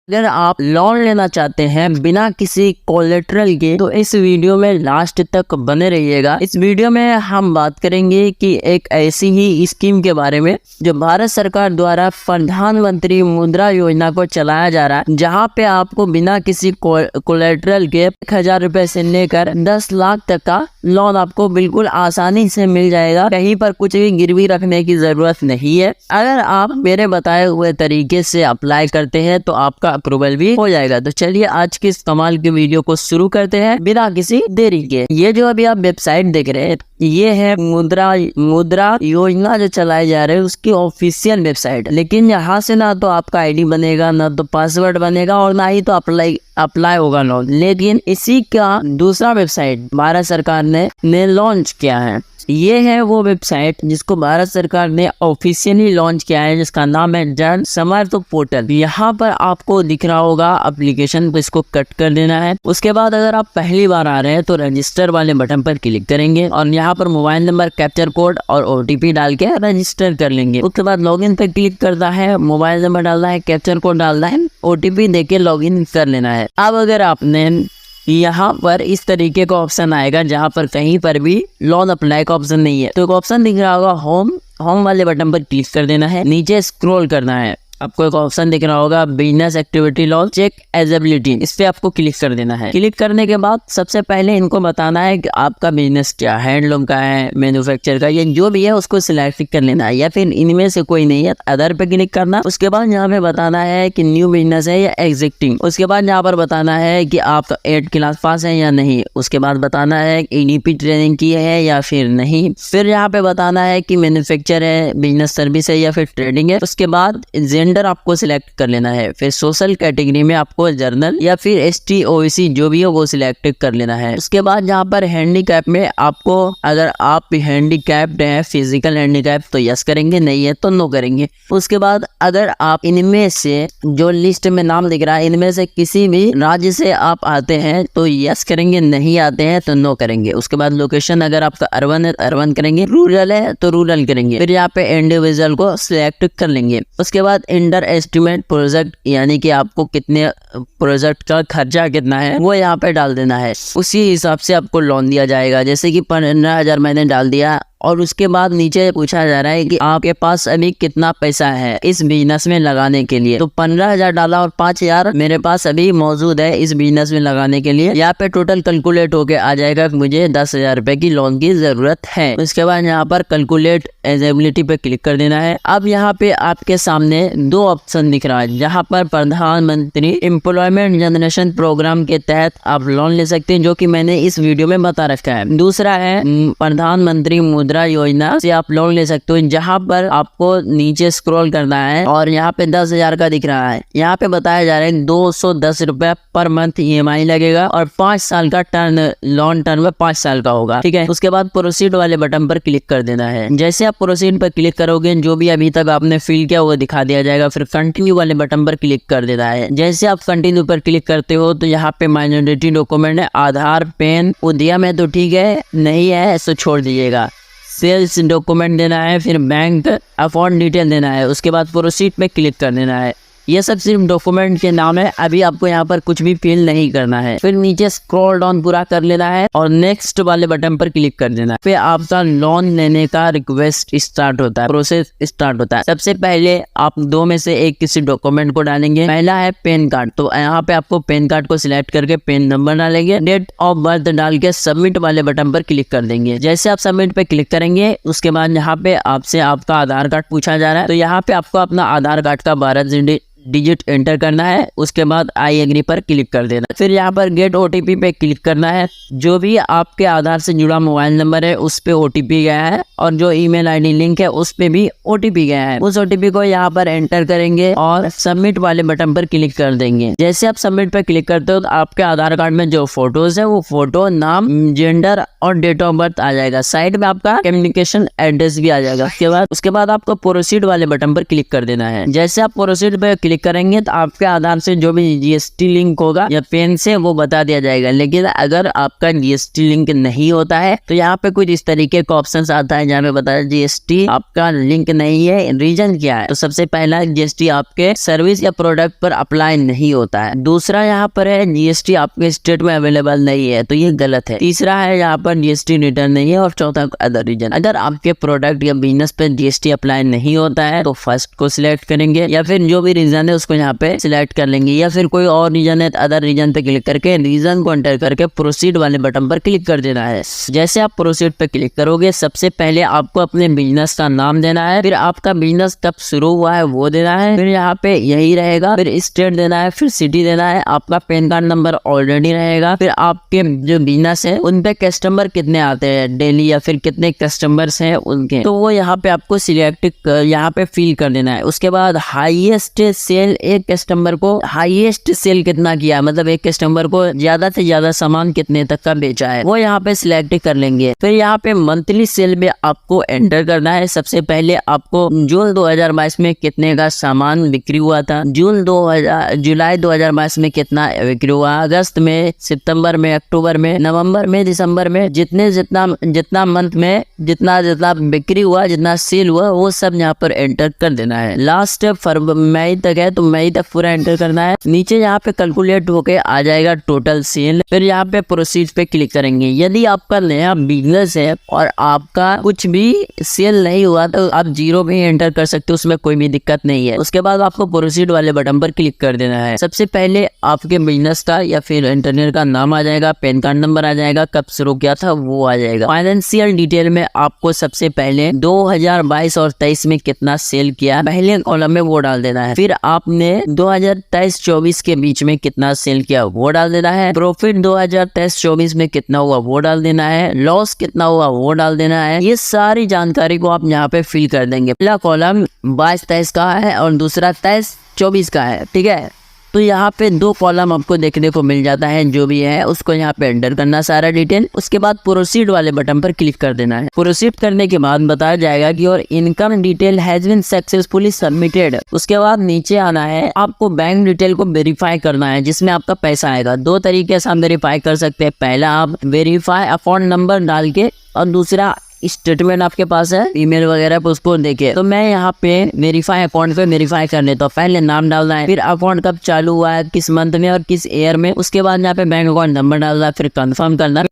अगर आप लोन लेना चाहते हैं बिना किसी कोलेटरल के तो इस वीडियो में लास्ट तक बने रहिएगा। इस वीडियो में हम बात करेंगे कि एक ऐसी ही स्कीम के बारे में जो भारत सरकार द्वारा प्रधानमंत्री मुद्रा योजना को चलाया जा रहा है, जहां पे आपको बिना किसी कोलेटरल के 1000 रुपए से लेकर 10 लाख तक का लोन आपको बिल्कुल आसानी से मिल जाएगा। कहीं पर कुछ भी गिरवी रखने की जरूरत नहीं है। अगर आप मेरे बताए हुए तरीके से अप्लाई करते हैं तो आपका अप्रूवल भी हो जाएगा। तो चलिए आज की इस कमाल की वीडियो को शुरू करते हैं बिना किसी देरी के। ये जो अभी आप वेबसाइट देख रहे हैं ये है मुद्रा योजना जो चलाई जा रही है उसकी ऑफिशियल वेबसाइट। लेकिन यहाँ से ना तो आपका आईडी बनेगा, ना तो पासवर्ड बनेगा और ना ही तो अप्लाई होगा लोन। लेकिन इसी का दूसरा वेबसाइट भारत सरकार ने लॉन्च किया है। ये है वो वेबसाइट जिसको भारत सरकार ने ऑफिशियली लॉन्च किया है, जिसका नाम है जन समर्थ पोर्टल। यहाँ पर आपको दिख रहा होगा एप्लीकेशन को, इसको कट कर देना है। उसके बाद अगर आप पहली बार आ रहे हैं तो रजिस्टर वाले बटन पर क्लिक करेंगे और यहाँ पर मोबाइल नंबर, कैप्चर कोड और OTP डाल के रजिस्टर कर लेंगे। उसके बाद लॉगिन पर क्लिक करना है, मोबाइल नंबर डालना है, कैप्चर कोड डालना है, OTP देके लॉगिन कर लेना है। अब अगर आपने यहाँ पर इस तरीके का ऑप्शन आएगा जहाँ पर कहीं पर भी लोन अप्लाई का ऑप्शन नहीं है, तो एक ऑप्शन दिख रहा होगा होम वाले बटन पर क्लिक कर देना है। नीचे स्क्रॉल करना है, आपको एक ऑप्शन दिख रहा होगा business activity loan check eligibility, इस पे आपको क्लिक कर देना है। क्लिक करने के बाद सबसे पहले इनको बताना है कि आपका बिजनेस क्या है, हैंडलूम का है, मैन्युफैक्चर का, ये जो भी है उसको सिलेक्ट कर लेना है, या फिर इनमें से कोई नहीं है अदर पे क्लिक करना। उसके बाद यहाँ पे बताना है कि न्यू बिजनेस है या एग्जिस्टिंग। उसके बाद यहाँ पर बताना है कि आप 8 क्लास पास है या नहीं। उसके बाद बताना है EDP ट्रेनिंग की है या फिर नहीं। फिर यहाँ पे बताना है कि मैन्युफैक्चर है, बिजनेस सर्विस है या फिर ट्रेडिंग है। उसके बाद जेंडर आपको सिलेक्ट कर लेना है। फिर सोशल कैटेगरी में आपको जनरल या फिर ST OBC जो भी हो वो सिलेक्ट कर लेना है। उसके बाद यहाँ पर हैंडीकैप में आपको, अगर आप हैंडीकैप्ड हैं, फिजिकल हैंडीकैप, तो यस करेंगे, नहीं है तो नो करेंगे। उसके बाद अगर आप इनमें से जो लिस्ट में नाम दिख रहा है इनमें से किसी भी राज्य से आप आते हैं तो यस करेंगे, नहीं आते हैं तो नो करेंगे। उसके बाद लोकेशन अगर आपका अर्बन है अर्बन करेंगे, रूरल है तो रूरल करेंगे। फिर यहाँ पे इंडिविजुअल को सिलेक्ट कर लेंगे। उसके बाद अंडर एस्टिमेट प्रोजेक्ट, यानी कि आपको कितने प्रोजेक्ट का खर्चा कितना है वो यहाँ पे डाल देना है। उसी हिसाब से आपको लोन दिया जाएगा। जैसे कि 15,000 मैंने डाल दिया और उसके बाद नीचे पूछा जा रहा है कि आपके पास अभी कितना पैसा है इस बिजनेस में लगाने के लिए। तो 15,000 डाला और 5,000 मेरे पास अभी मौजूद है इस बिजनेस में लगाने के लिए। यहाँ पे टोटल कैलकुलेट होके आ जाएगा कि मुझे 10,000 रुपए की लोन की जरूरत है। उसके बाद यहाँ पर कैलकुलेट एलिजिबिलिटी पे क्लिक कर देना है। अब यहाँ पे आपके सामने 2 ऑप्शन दिख रहा है, जहाँ पर प्रधानमंत्री एम्प्लॉयमेंट जनरेशन प्रोग्राम के तहत आप लोन ले सकते हैं, जो कि मैंने इस वीडियो में बता रखा है। दूसरा है प्रधानमंत्री मुद्रा योजना से आप लोन ले सकते हो, जहां पर आपको नीचे स्क्रॉल करना है और यहाँ पे 10,000 का दिख रहा है। यहाँ पे बताया जा रहा है 210 रुपए पर मंथ EMI लगेगा और 5 साल का लोन टर्म 5 साल का होगा। ठीक है। उसके बाद प्रोसीड वाले बटन पर क्लिक कर देना है। जैसे आप प्रोसीड पर क्लिक करोगे जो भी अभी तक आपने फिल किया वो दिखा दिया जाएगा। फिर कंटिन्यू वाले बटन पर क्लिक कर देना है। जैसे आप कंटिन्यू पर क्लिक करते हो तो यहाँ पे माइनॉरिटी डॉक्यूमेंट है, आधार, पैन, उद्यम है तो ठीक है, नहीं है ऐसा छोड़ दीजिएगा। सेल्स डॉक्यूमेंट देना है, फिर बैंक अकाउंट डिटेल देना है। उसके बाद प्रोसीड पे क्लिक कर देना है। ये सब सिर्फ डॉक्यूमेंट के नाम है, अभी आपको यहाँ पर कुछ भी फिल नहीं करना है। फिर नीचे स्क्रॉल डाउन पूरा कर लेना है और नेक्स्ट वाले बटन पर क्लिक कर देना है। फिर आपका लोन लेने का रिक्वेस्ट स्टार्ट होता है, प्रोसेस स्टार्ट होता है। सबसे पहले आप 2 में से एक किसी डॉक्यूमेंट को डालेंगे। पहला है पैन कार्ड, तो यहाँ पे आपको पैन कार्ड को सिलेक्ट करके पैन नंबर डालेंगे, डेट ऑफ बर्थ डाल के सबमिट वाले बटन पर क्लिक कर देंगे। जैसे आप सबमिट पे क्लिक करेंगे उसके बाद यहाँ पे आपसे आपका आधार कार्ड पूछा जा रहा है, तो यहाँ पे आपको अपना आधार कार्ड का 12 डिजिट एंटर करना है। उसके बाद आई एग्री पर क्लिक कर देना। फिर यहाँ पर गेट OTP पे क्लिक करना है। जो भी आपके आधार से जुड़ा मोबाइल नंबर है उस पे OTP गया है और जो ईमेल ID लिंक है उस पे भी OTP गया है। उस OTP को यहाँ पर एंटर करेंगे और सबमिट वाले बटन पर क्लिक कर देंगे। जैसे आप सबमिट पर क्लिक करते हो तो आपके आधार कार्ड में जो फोटोज है वो फोटो, नाम, जेंडर और डेट ऑफ बर्थ आ जाएगा। साइड में आपका कम्युनिकेशन एड्रेस भी आ जाएगा। उसके बाद आपको प्रोसीड वाले बटन पर क्लिक कर देना है। जैसे आप प्रोसीड पे क्लिक क्लिक करेंगे तो आपके आधार से जो भी जीएसटी लिंक होगा या पेन से वो बता दिया जाएगा। लेकिन अगर आपका जीएसटी लिंक नहीं होता है तो यहाँ पे कुछ इस तरीके का ऑप्शन आता है जहाँ पे बताया जीएसटी आपका लिंक नहीं है, रीजन क्या है। तो सबसे पहला जीएसटी आपके सर्विस या प्रोडक्ट पर अप्लाई नहीं होता है। दूसरा यहाँ पर है जीएसटी आपके स्टेट में अवेलेबल नहीं है, तो ये गलत है। तीसरा है यहाँ पर जीएसटी रिटर्न नहीं है और चौथा अदर रीजन। अगर आपके प्रोडक्ट या बिजनेस पे जीएसटी अप्लाई नहीं होता है तो फर्स्ट को सिलेक्ट करेंगे या फिर जो भी रीजन है उसको यहाँ पे सिलेक्ट कर लेंगे, या फिर कोई और रीजन है अदर रीजन पे क्लिक करके रीजन को एंटर करके प्रोसीड वाले बटन पर क्लिक कर देना है। जैसे आप प्रोसीड पे क्लिक करोगे सबसे पहले आपको अपने बिजनेस का नाम देना है, फिर आपका बिजनेस कब शुरू हुआ है वो देना है, फिर यहाँ पे यही रहेगा, फिर स्टेट देना है, फिर सिटी देना है, आपका पैन कार्ड नंबर ऑलरेडी रहेगा, फिर आपके जो बिजनेस है उन पे कस्टमर कितने आते हैं डेली या फिर कितने कस्टमर्स हैं उनके, तो वो यहाँ पे आपको सिलेक्ट यहाँ पे फिल कर देना है। उसके बाद हाईएस्ट सेल, एक कस्टमर को हाईएस्ट सेल कितना किया, मतलब एक कस्टमर को ज्यादा से ज्यादा सामान कितने तक का बेचा है वो यहाँ पे सिलेक्ट कर लेंगे। फिर यहाँ पे मंथली सेल में आपको एंटर करना है। सबसे पहले आपको जून 2022 में कितने का सामान बिक्री हुआ था, जुलाई 2022 में कितना बिक्री हुआ, अगस्त में, सितंबर में, अक्टूबर में, नवंबर में, दिसंबर में, जितना मंथ में जितना बिक्री हुआ, जितना सेल हुआ वो सब यहाँ पर एंटर कर देना है। लास्ट मई तक है तो मई तक पूरा एंटर करना है। नीचे यहाँ पे कैलकुलेट होके आ जाएगा टोटल सेल, फिर यहाँ पे प्रोसीड पे क्लिक करेंगे। यदि आपका नया बिजनेस है और आपका कुछ भी सेल नहीं हुआ तो आप जीरो भी एंटर कर सकते हो, उसमें कोई भी दिक्कत नहीं है। उसके बाद आपको प्रोसीड वाले बटन पर क्लिक कर देना है। सबसे पहले आपके बिजनेस का या फिर इंटरनेट का नाम आ जाएगा, पैन कार्ड नंबर आ जाएगा, कब शुरू किया था वो आ जाएगा। फाइनेंशियल डिटेल में आपको सबसे पहले 2022 और 23 में कितना सेल किया पहले कॉलम में वो डाल देना है। फिर आपने 2023-24 के बीच में कितना सेल किया वो डाल देना है। प्रॉफिट 2023-24 में कितना हुआ वो डाल देना है। लॉस कितना हुआ वो डाल देना है। ये सारी जानकारी को आप यहाँ पे फिल कर देंगे। पहला कॉलम 22-23 का है और दूसरा 23-24 का है, ठीक है। तो यहाँ पे दो कॉलम आपको देखने को मिल जाता है, जो भी है उसको यहाँ पे एंटर करना सारा डिटेल। उसके बाद प्रोसीड वाले बटन पर क्लिक कर देना है। प्रोसीड करने के बाद बताया जाएगा कि और income detail has been successfully submitted. उसके बाद नीचे आना है, आपको बैंक डिटेल को वेरीफाई करना है जिसमें आपका पैसा आएगा। दो तरीके से हम वेरीफाई कर सकते हैं, पहला आप वेरीफाई अकाउंट नंबर डाल के और दूसरा स्टेटमेंट आपके पास है ईमेल वगैरह पर उसको देखे। तो मैं यहाँ पे वेरीफाई अकाउंट पे वेरीफाई करने तो पहले नाम डालना है, फिर अकाउंट कब चालू हुआ है, किस मंथ में और किस ईयर में। उसके बाद यहाँ पे बैंक अकाउंट नंबर डालना है, फिर कंफर्म करना है।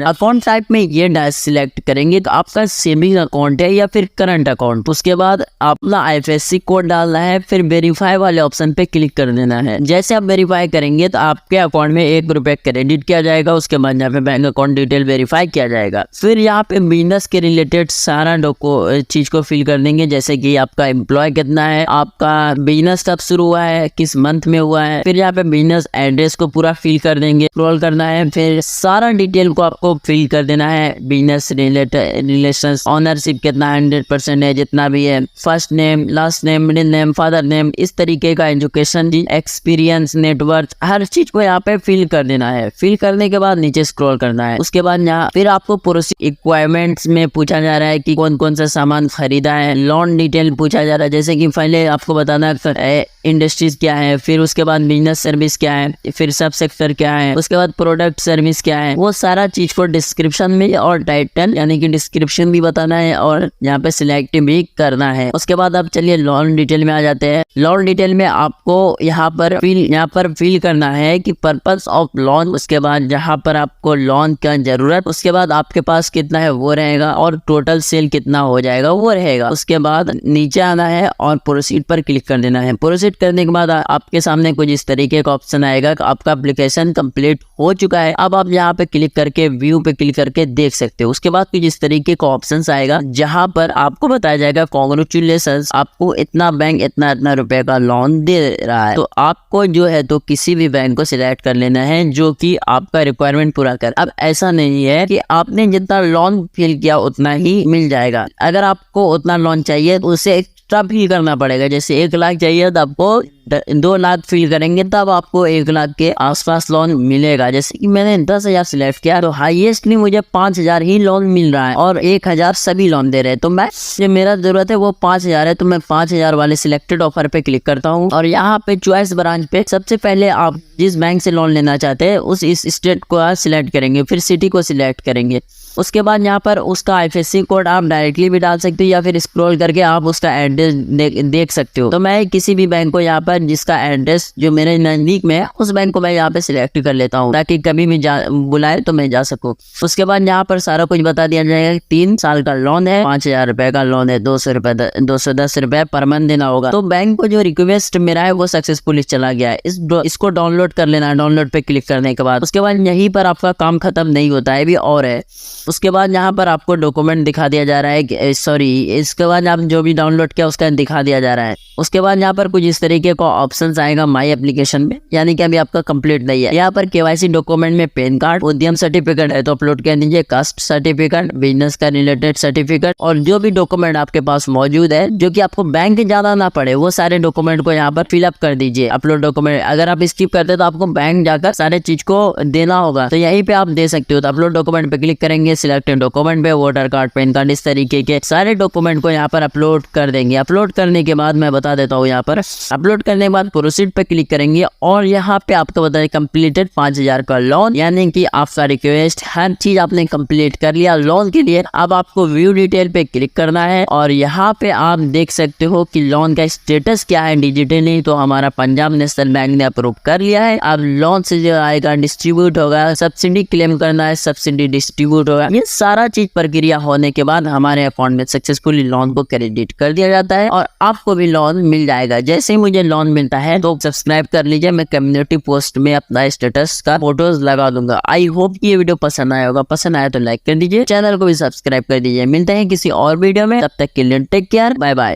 अकाउंट टाइप में ये सिलेक्ट करेंगे तो आपका सेविंग अकाउंट है या फिर करंट अकाउंट। उसके बाद अपना IFSC कोड डालना है, फिर वेरीफाई वाले ऑप्शन पे क्लिक कर देना है। जैसे आप वेरीफाई करेंगे तो आपके अकाउंट में 1 रुपए क्रेडिट किया जाएगा। उसके बाद यहाँ पे बैंक अकाउंट डिटेल वेरीफाई किया जाएगा। फिर यहाँ पे बिजनेस के रिलेटेड सारा चीज को फिल कर देंगे, जैसे कि आपका एम्प्लॉय कितना है, आपका बिजनेस कब शुरू हुआ है, किस मंथ में हुआ है। फिर यहाँ पे बिजनेस एड्रेस को पूरा फिल कर देंगे, स्क्रॉल करना है, फिर सारा डिटेल को आपको फिल कर देना है। बिजनेस रिलेशन, ऑनरशिप कितना 100% है, जितना भी है, first name, last name, middle name, father name, इस तरीके का एजुकेशन, एक्सपीरियंस, नेटवर्क, हर चीज को यहाँ पे फिल कर देना है। फिल करने के बाद नीचे स्क्रॉल करना है। उसके बाद यहाँ फिर आपको रिक्वायरमेंट्स में पूछा जा रहा है कि कौन कौन सा सामान खरीदा है। लोन डिटेल पूछा जा रहा है, जैसे कि पहले आपको बताना है इंडस्ट्रीज क्या है, फिर उसके बाद बिजनेस सर्विस क्या है, फिर सब सेक्टर क्या है, उसके बाद प्रोडक्ट सर्विस क्या है, वो सारा चीज को डिस्क्रिप्शन में और टाइटल यानी कि डिस्क्रिप्शन भी बताना है और यहाँ पे सिलेक्ट भी करना है। उसके बाद आप चलिए लोन डिटेल में आ जाते हैं। लोन डिटेल में आपको यहाँ पर फिल करना है कि पर्पस ऑफ लोन, उसके बाद जहाँ पर आपको लोन का जरूरत, उसके बाद आपके पास कितना है वो रहेगा और टोटल सेल कितना हो जाएगा वो रहेगा। उसके बाद नीचे आना है और प्रोसीड पर क्लिक कर देना है। प्रोसीड करने के बाद आपके सामने कुछ इस तरीके का ऑप्शन आएगा कि आपका एप्लीकेशन कंप्लीट हो चुका है। अब आप यहाँ पे क्लिक करके व्यू पे क्लिक करके देख सकते हो। उसके बाद कुछ इस तरीके का ऑप्शन आएगा जहाँ पर आपको बताया जाएगा कांग्रेचुलेशंस, आपको इतना बैंक इतना रुपए का लोन दे रहा है। तो आपको जो है तो किसी भी बैंक को सिलेक्ट कर लेना है जो कि आपका रिक्वायरमेंट पूरा कर। अब ऐसा नहीं है कि आपने जितना लोन फिल किया उतना ही मिल जाएगा। अगर आपको उतना लोन चाहिए तो उसे एक्स्ट्रा फिल करना पड़ेगा। जैसे 1 लाख चाहिए तो आपको 2 लाख फिल करेंगे तब आपको 1 लाख के आसपास लोन मिलेगा। जैसे कि मैंने 10,000 सिलेक्ट किया तो हाईएस्टली मुझे 5,000 ही लोन मिल रहा है और 1,000 सभी लोन दे रहे हैं। तो मैं जो मेरा जरूरत है वो 5,000 है, तो मैं 5,000 वाले सिलेक्टेड ऑफर पे क्लिक करता हूँ और यहाँ पे चॉइस ब्रांच पे सबसे पहले आप जिस बैंक से लोन लेना चाहते हैं उस इस स्टेट को सिलेक्ट करेंगे, फिर सिटी को सिलेक्ट करेंगे। उसके बाद यहाँ पर उसका IFSC कोड आप डायरेक्टली भी डाल सकते हो या फिर स्क्रॉल करके आप उसका एड्रेस देख सकते हो। तो मैं किसी भी बैंक को यहाँ पर जिसका एड्रेस जो मेरे नज़दीक में है उस बैंक को मैं यहाँ पे सिलेक्ट कर लेता हूँ ताकि कभी भी बुलाए तो मैं जा सकूँ। उसके बाद यहाँ पर सारा कुछ बता दिया जाएगा। 3 साल का लोन है, 5,000 रुपए का लोन है, 210 रुपए पर मंथ देना होगा। तो बैंक को जो रिक्वेस्ट मेरा है वो सक्सेसफुली चला गया है। इसको डाउनलोड कर लेना है। डाउनलोड पे क्लिक करने के बाद उसके बाद यहीं पर आपका काम खत्म नहीं होता है, भी और है। उसके बाद यहाँ पर आपको डॉक्यूमेंट दिखा दिया जा रहा है, इसके बाद आप जो भी डाउनलोड किया उसका दिखा दिया जा रहा है। उसके बाद यहाँ पर कुछ इस तरीके का ऑप्शंस आएगा माई एप्लीकेशन में, यानी कि अभी आपका कंप्लीट नहीं है। यहाँ पर KYC डॉक्यूमेंट में पैन कार्ड, उद्यम सर्टिफिकेट है तो अपलोड कर दीजिए, कास्ट सर्टिफिकेट, बिजनेस का रिलेटेड सर्टिफिकेट और जो भी डॉक्यूमेंट आपके पास मौजूद है जो कि आपको बैंक जाना ना पड़े वो सारे डॉक्यूमेंट को यहाँ पर फिलअप कर दीजिए। अपलोड डॉक्यूमेंट अगर आप स्किप करते तो आपको बैंक जाकर सारे चीज को देना होगा, तो यहीं पे आप दे सकते हो। तो अपलोड डॉक्यूमेंट पे क्लिक करेंगे, सिलेक्टेड डॉक्यूमेंट पे वोटर कार्ड, पैन कार्ड, इस तरीके के सारे डॉक्यूमेंट को यहाँ पर अपलोड कर देंगे। अपलोड करने के बाद मैं बता देता हूँ, यहाँ पर अपलोड करने के बाद प्रोसीड पे क्लिक करेंगे और यहाँ पे आपको बता दें कंप्लीटेड 5,000 का लोन, यानी कि आपका रिक्वेस्ट हर चीज आपने कंप्लीट कर लिया लोन के लिए। अब आपको व्यू डिटेल पे क्लिक करना है और यहाँ पे आप देख सकते हो कि लोन का स्टेटस क्या है डिजिटली। तो हमारा पंजाब नेशनल बैंक ने अप्रूव कर लिया है। अब लोन से जो आएगा डिस्ट्रीब्यूट होगा, सब्सिडी क्लेम करना है, सब्सिडी डिस्ट्रीब्यूट होगा। ये सारा चीज प्रक्रिया होने के बाद हमारे अकाउंट में सक्सेसफुली लोन को क्रेडिट कर दिया जाता है और आपको भी लोन मिल जाएगा। जैसे ही मुझे लोन मिलता है तो सब्सक्राइब कर लीजिए, मैं कम्युनिटी पोस्ट में अपना स्टेटस का फोटोज लगा दूंगा। आई होप कि ये वीडियो पसंद आया होगा। पसंद आया तो लाइक कर दीजिए, चैनल को भी सब्सक्राइब कर दीजिए। मिलते हैं किसी और वीडियो में, तब तक के लिए टेक केयर, बाय बाय।